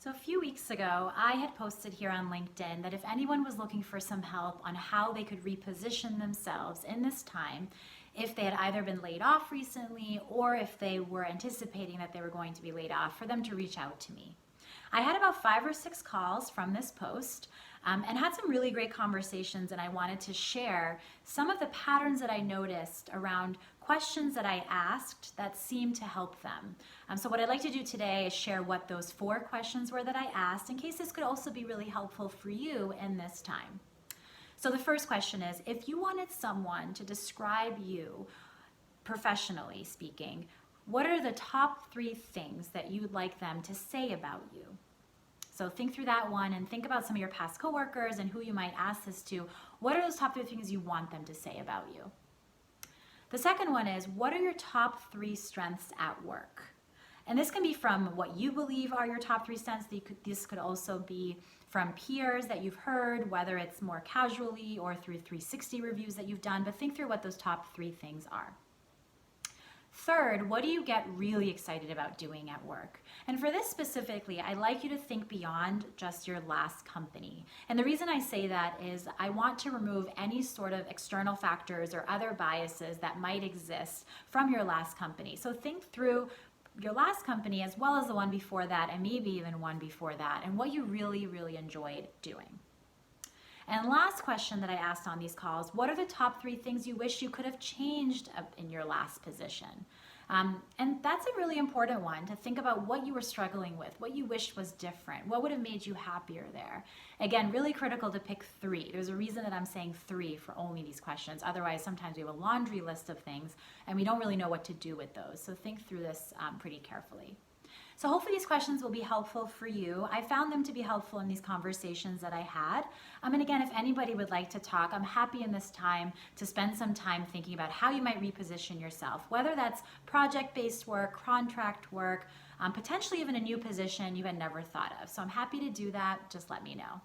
So a few weeks ago, I had posted here on LinkedIn that if anyone was looking for some help on how they could reposition themselves in this time, if they had either been laid off recently or if they were anticipating that they were going to be laid off, for them to reach out to me. I had about 5 or 6 calls from this post and had some really great conversations, and I wanted to share some of the patterns that I noticed around questions that I asked that seemed to help them. So what I'd like to do today is share what those 4 questions were that I asked, in case this could also be really helpful for you in this time. So the first question is, if you wanted someone to describe you, professionally speaking, what are the top 3 things that you would like them to say about you? So think through that one and think about some of your past coworkers and who you might ask this to. What are those top 3 things you want them to say about you? The second one is, what are your top 3 strengths at work? And this can be from what you believe are your top 3 strengths. This could also be from peers that you've heard, whether it's more casually or through 360 reviews that you've done, but think through what those top 3 things are. Third, what do you get really excited about doing at work? And for this specifically, I'd like you to think beyond just your last company. And the reason I say that is I want to remove any sort of external factors or other biases that might exist from your last company. So think through your last company as well as the one before that, and maybe even one before that, and what you really, really enjoyed doing. And last question that I asked on these calls, what are the top 3 things you wish you could have changed in your last position? And that's a really important one, to think about what you were struggling with, what you wished was different, what would have made you happier there. Again, really critical to pick 3. There's a reason that I'm saying 3 for only these questions. Otherwise, sometimes we have a laundry list of things and we don't really know what to do with those. So think through this pretty carefully. So hopefully these questions will be helpful for you. I found them to be helpful in these conversations that I had. And again, if anybody would like to talk, I'm happy in this time to spend some time thinking about how you might reposition yourself, whether that's project-based work, contract work, potentially even a new position you had never thought of. So I'm happy to do that. Just let me know.